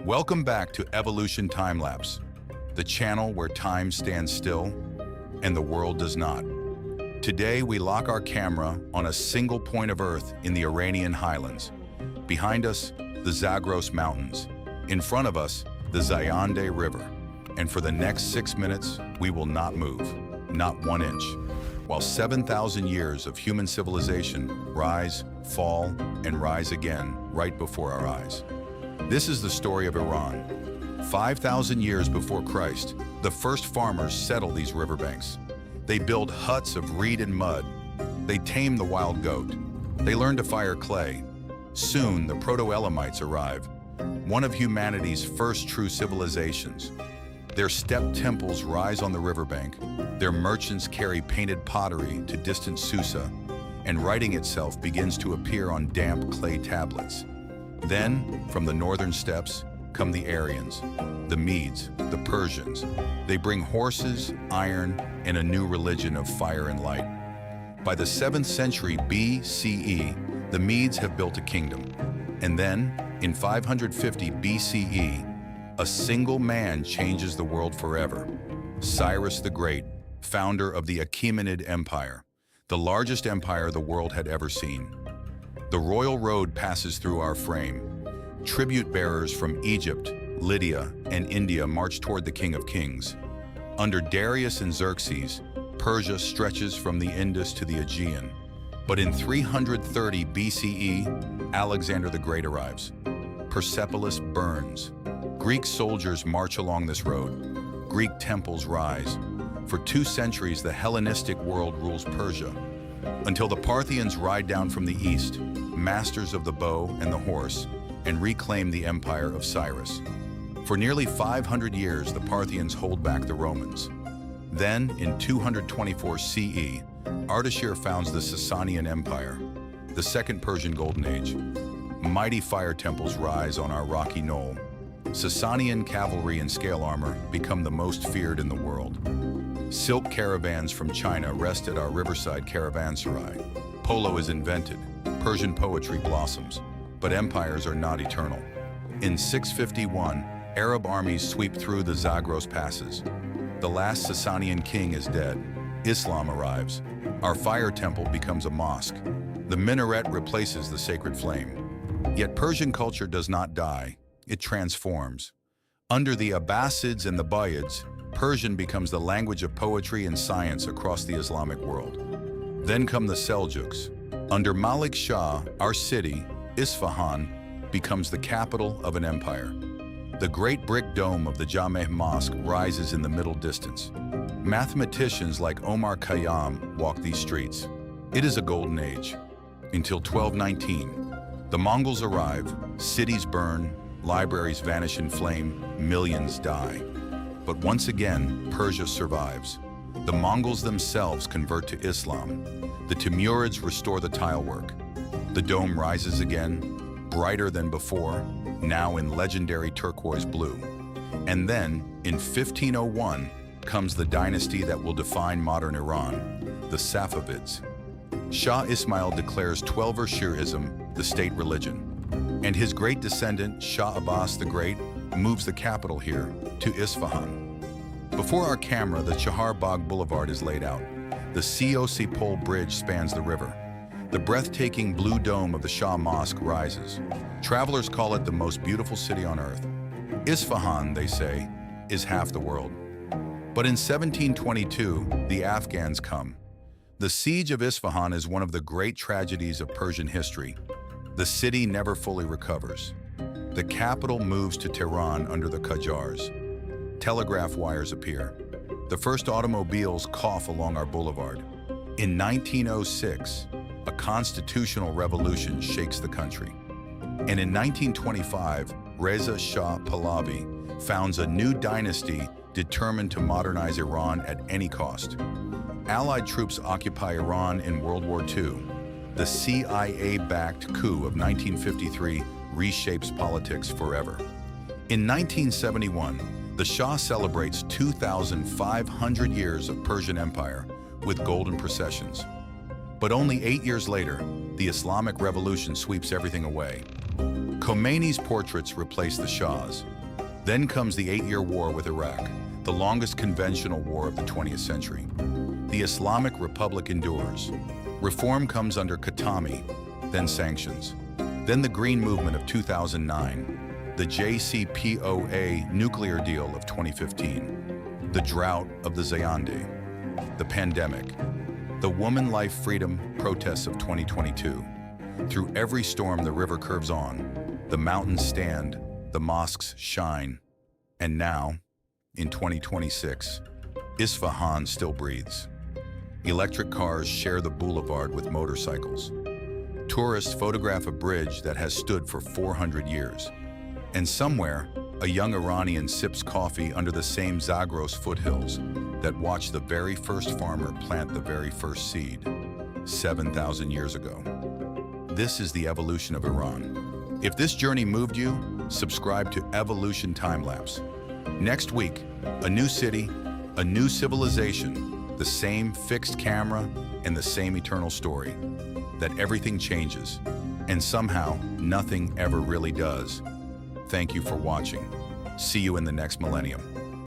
Welcome back to Evolution Timelapse, the channel where time stands still and the world does not. Today we lock our camera on a single point of Earth in the Iranian highlands. Behind us, the Zagros Mountains. In front of us, the Zayandeh River. And for the next 6 minutes, we will not move, not 1 inch, while 7,000 years of human civilization rise, fall, and rise again right before our eyes. This is the story of Iran. 5,000 years before Christ, the first farmers settled these riverbanks. They built huts of reed and mud. They tamed the wild goat. They learned to fire clay. Soon, the proto-Elamites arrive, one of humanity's first true civilizations. Their step temples rise on the riverbank. Their merchants carry painted pottery to distant Susa, and writing itself begins to appear on damp clay tablets. Then, from the northern steppes, come the Aryans, the Medes, the Persians. They bring horses, iron, and a new religion of fire and light. By the 7th century BCE, the Medes have built a kingdom. And then, in 550 BCE, a single man changes the world forever. Cyrus the Great, founder of the Achaemenid Empire, the largest empire the world had ever seen. The royal road passes through our frame. Tribute bearers from Egypt, Lydia, and India march toward the King of Kings. Under Darius and Xerxes, Persia stretches from the Indus to the Aegean. But in 330 BCE, Alexander the Great arrives. Persepolis burns. Greek soldiers march along this road. Greek temples rise. For 2 centuries, the Hellenistic world rules Persia, until the Parthians ride down from the east, masters of the bow and the horse, and reclaim the empire of Cyrus. For nearly 500 years, the Parthians hold back the Romans. Then, in 224 CE, Ardashir founds the Sasanian Empire, the Second Persian Golden Age. Mighty fire temples rise on our rocky knoll. Sasanian cavalry and scale armor become the most feared in the world. Silk caravans from China rest at our riverside caravanserai. Polo is invented. Persian poetry blossoms. But empires are not eternal. In 651, Arab armies sweep through the Zagros passes. The last Sasanian king is dead. Islam arrives. Our fire temple becomes a mosque. The minaret replaces the sacred flame. Yet Persian culture does not die. It transforms. Under the Abbasids and the Buyids, Persian becomes the language of poetry and science across the Islamic world. Then come the Seljuks. Under Malik Shah, our city, Isfahan, becomes the capital of an empire. The great brick dome of the Jameh Mosque rises in the middle distance. Mathematicians like Omar Khayyam walk these streets. It is a golden age. Until 1219, the Mongols arrive, cities burn, libraries vanish in flame, millions die. But once again, Persia survives. The Mongols themselves convert to Islam. The Timurids restore the tilework. The dome rises again, brighter than before, now in legendary turquoise blue. And then, in 1501, comes the dynasty that will define modern Iran, the Safavids. Shah Ismail declares Twelver Shirism the state religion. And his great descendant, Shah Abbas the Great, moves the capital here, to Isfahan. Before our camera, the Chahar Bagh Boulevard is laid out. The Coc Pole Bridge spans the river. The breathtaking blue dome of the Shah Mosque rises. Travelers call it the most beautiful city on earth. Isfahan, they say, is half the world. But in 1722, the Afghans come. The siege of Isfahan is one of the great tragedies of Persian history. The city never fully recovers. The capital moves to Tehran under the Qajars. Telegraph wires appear. The first automobiles cough along our boulevard. In 1906, a constitutional revolution shakes the country. And in 1925, Reza Shah Pahlavi founds a new dynasty determined to modernize Iran at any cost. Allied troops occupy Iran in World War II. The CIA-backed coup of 1953 reshapes politics forever. In 1971, the Shah celebrates 2,500 years of Persian Empire with golden processions. But only 8 years later, the Islamic Revolution sweeps everything away. Khomeini's portraits replaced the Shah's. Then comes the 8-year war with Iraq, the longest conventional war of the 20th century. The Islamic Republic endures. Reform comes under Khatami, then sanctions. Then the Green Movement of 2009, the JCPOA nuclear deal of 2015, the drought of the Zayandeh, the pandemic, the woman life freedom protests of 2022. Through every storm the river curves on, the mountains stand, the mosques shine, and now, in 2026, Isfahan still breathes. Electric cars share the boulevard with motorcycles. Tourists photograph a bridge that has stood for 400 years. And somewhere, a young Iranian sips coffee under the same Zagros foothills that watched the very first farmer plant the very first seed, 7,000 years ago. This is the evolution of Iran. If this journey moved you, subscribe to Evolution Timelapse. Next week, a new city, a new civilization, the same fixed camera, and the same eternal story. That everything changes, and somehow nothing ever really does. Thank you for watching. See you in the next millennium.